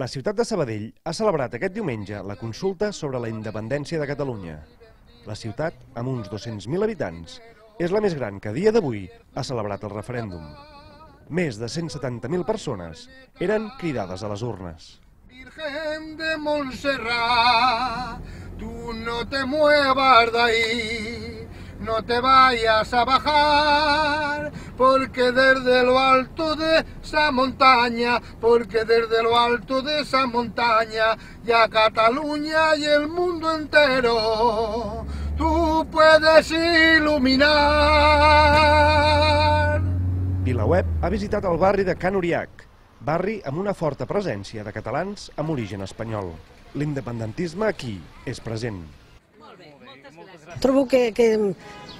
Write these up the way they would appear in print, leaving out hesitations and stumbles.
La ciutat de Sabadell ha celebrat aquest diumenge la consulta sobre la independència de Catalunya. La ciutat, amb uns 200.000 habitants, és la més gran que a dia d'avui ha celebrat el referèndum. Més de 170.000 persones eren cridades a les urnes. Virgen de Montserrat, tú no te muevas de ahí, no te vayas a bajar, porque desde lo alto de esa montaña, ya Cataluña y el mundo entero, tú puedes iluminar. VilaWeb ha visitat el barri de Can Uriach, barri amb una forta presència de catalans amb origen espanyol. L'independentisme aquí és present. Trobo que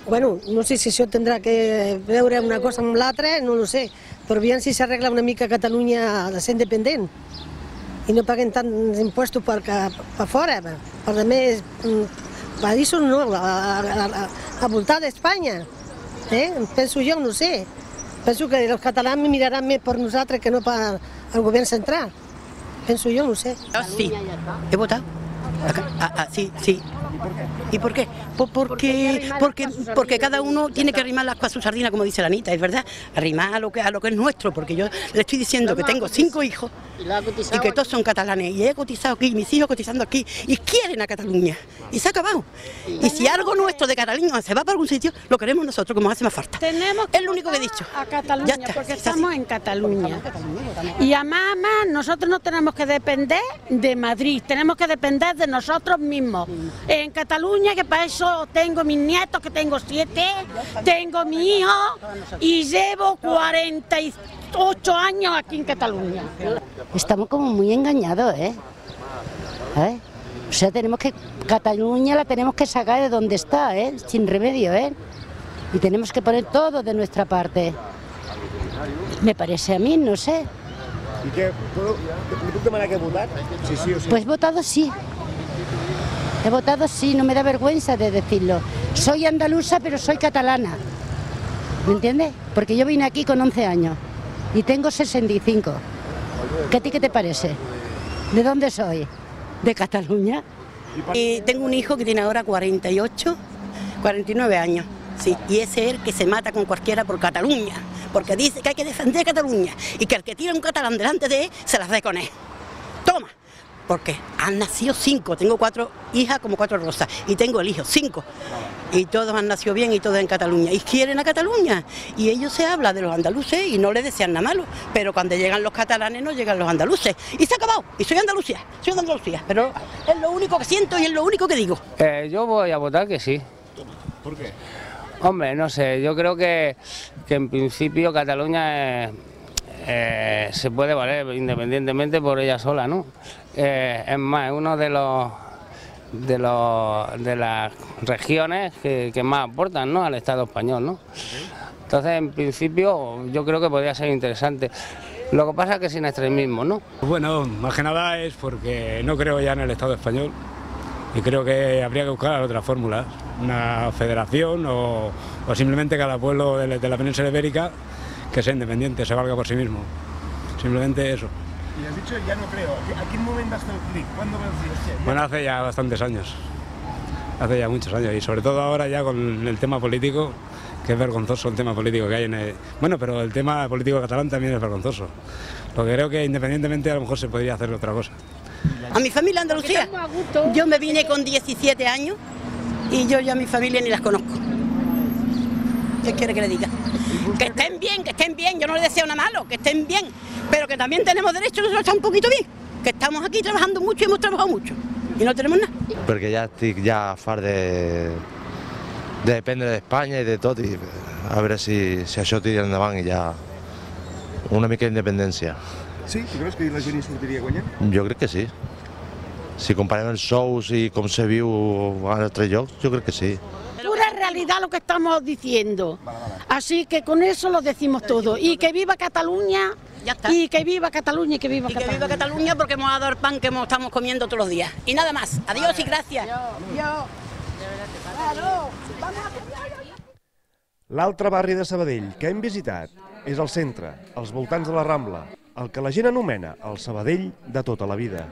bueno, no sé si això tindrà que veure una cosa amb l'altra, no ho sé, però aviam si s'arregla una mica Catalunya de ser independent i no paguen tants impostos per fora, per a més països no, a voltar d'Espanya, penso jo, no sé. Penso que els catalans miraran més per nosaltres que no per al govern central. Penso yo, no sé. Sí, he votado. Sí, sí. ¿Y por qué? Porque cada uno tiene que arrimar a su sardina, como dice la Anita, es verdad. Arrimar a lo que es nuestro, porque yo le estoy diciendo que tengo 5 hijos y que todos son catalanes. Y he cotizado aquí, mis hijos cotizando aquí, y quieren a Cataluña. Y se ha acabado. Y si algo nuestro de Cataluña se va para algún sitio, lo queremos nosotros, como hace más falta. Es lo único que he dicho. A Cataluña, porque estamos en Cataluña. Y además nosotros no tenemos que depender de Madrid, tenemos que depender de nosotros mismos. En Cataluña, que para eso tengo mis nietos, que tengo 7, tengo mi hijo y llevo 48 años aquí en Cataluña. Estamos como muy engañados, O sea, Cataluña la tenemos que sacar de donde está, sin remedio, Y tenemos que poner todo de nuestra parte. Me parece a mí, no sé. ¿Y qué? ¿Puedo demanar que votar? Sí, sí o sí. Pues votado sí. He votado sí, no me da vergüenza de decirlo. Soy andaluza, pero soy catalana. ¿Me entiendes? Porque yo vine aquí con 11 años y tengo 65. ¿A ti qué te parece? ¿De dónde soy? ¿De Cataluña? Y tengo un hijo que tiene ahora 48, 49 años. Sí, y ese es el que se mata con cualquiera por Cataluña, porque dice que hay que defender Cataluña y que el que tira un catalán delante de él se las dé con él. Toma, porque han nacido 5, tengo 4 hijas como 4 rosas y tengo el hijo 5 y todos han nacido bien y todos en Cataluña y quieren a Cataluña y ellos se habla de los andaluces y no les desean nada malo, pero cuando llegan los catalanes no llegan los andaluces y se ha acabado y soy de Andalucía, pero es lo único que siento y es lo único que digo. Yo voy a votar que sí. ¿Por qué? Hombre, no sé, yo creo que en principio Cataluña se puede valer independientemente por ella sola, ¿no? Es más, es uno de las regiones que más aportan, ¿no?, al Estado español, ¿no? Entonces, en principio, yo creo que podría ser interesante. Lo que pasa es que sin extremismo, ¿no? Bueno, más que nada es porque no creo ya en el Estado español y creo que habría que buscar otras fórmulas, una federación o simplemente cada pueblo de la península ibérica que sea independiente, se valga por sí mismo. Simplemente eso. Y has dicho ya no creo. ¿A qué momento has hecho el clic? ¿Cuándo me decías? Bueno, hace ya bastantes años. Hace ya muchos años y sobre todo ahora ya con el tema político, que es vergonzoso el tema político que hay en el... Bueno, pero el tema político catalán también es vergonzoso. Lo que creo que independientemente a lo mejor se podría hacer otra cosa. A mi familia Andalucía, yo me vine con 17 años y yo ya a mi familia ni las conozco. ¿Qué quiere que le diga? Que estén bien, yo no les deseo nada malo, que estén bien, pero que también tenemos derecho a estar un poquito bien, que estamos aquí trabajando mucho y hemos trabajado mucho y no tenemos nada. Perquè ja far de dependre d'Espanya i de tot i a veure si això tira endavant i ja una mica d'independència. Sí? Tu creus que la gent hi sortiria guanyant? Jo crec que sí. Si comparem els sous i com se viu a altres llocs, jo crec que sí. Pura realidad lo que estamos diciendo. Así que con eso lo decimos todo. Y que viva Cataluña. Ya está. Y que viva Cataluña y que viva Cataluña. Que viva Cataluña porque hemos dado el pan que estamos comiendo todos los días. Y nada más. Adiós y gracias. L'altre barri de Sabadell que hem visitat és el centre, als voltants de la Rambla. el que la gent anomena el Sabadell de tota la vida.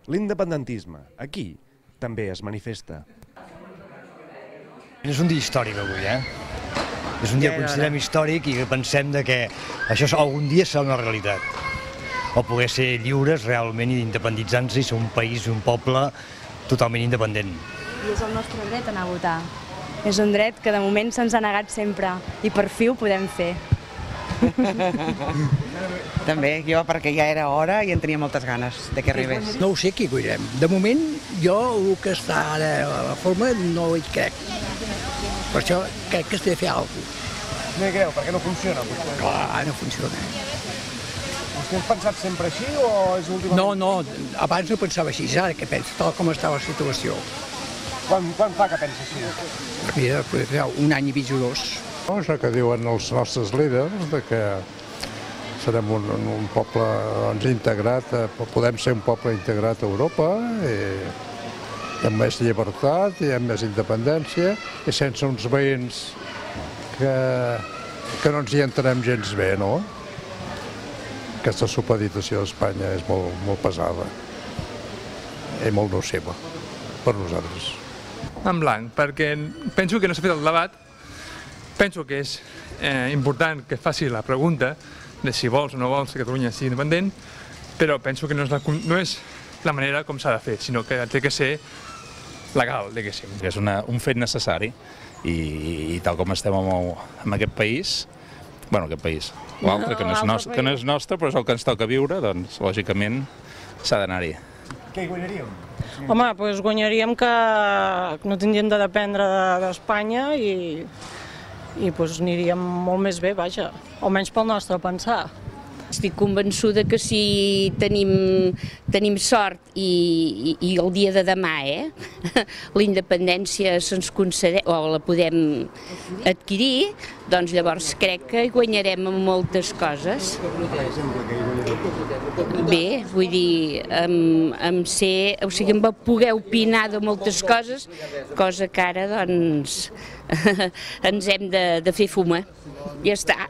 L'independentisme, aquí, també es manifesta. És un dia històric avui, És un dia que considerem històric i que pensem que això algun dia serà una realitat. O poder ser lliures realment i independitzar-nos i ser un país i un poble totalment independent. I és el nostre dret anar a votar. És un dret que de moment se'ns ha negat sempre i per fi ho podem fer. També, jo perquè ja era hora i en tenia moltes ganes de que arribés. No ho sé qui guanyarem. De moment, jo el que està ara a la forma no hi crec. Per això crec que s'ha de fer alguna cosa. No hi creu? Per què no funciona? Clar, no funciona. Vostè has pensat sempre així o és últimament? No, abans no pensava així, ara que penso, tal com està la situació. Quan fa que pensa així? Mira, ja un any i mig o dos. Això que diuen els nostres líders, que serem un poble integrat, podem ser un poble integrat a Europa, i amb més llibertat i amb més independència, i sense uns veïns que no ens hi entenem gens bé, no? Aquesta supeditació d'Espanya és molt pesada i molt nociva per nosaltres. En blanc, perquè penso que no s'ha fet el debat. Penso que és important que faci la pregunta de si vols o no vols que Catalunya sigui independent, però penso que no és la manera com s'ha de fer, sinó que té que ser legal, diguéssim. És un fet necessari i tal com estem en aquest país, aquest país, l'altre que no és nostre, però és el que ens toca viure, doncs lògicament s'ha d'anar-hi. Què hi guanyaríem? Home, doncs guanyaríem que no tindríem de dependre d'Espanya i aniríem molt més bé, vaja, almenys pel nostre pensar. Estic convençuda que si tenim sort i el dia de demà la independència se'ns concedeix o la podem adquirir, doncs llavors crec que hi guanyarem en moltes coses. Bé, vull dir, em va poder opinar de moltes coses, cosa que ara doncs ens hem de fer fumar. Ja està.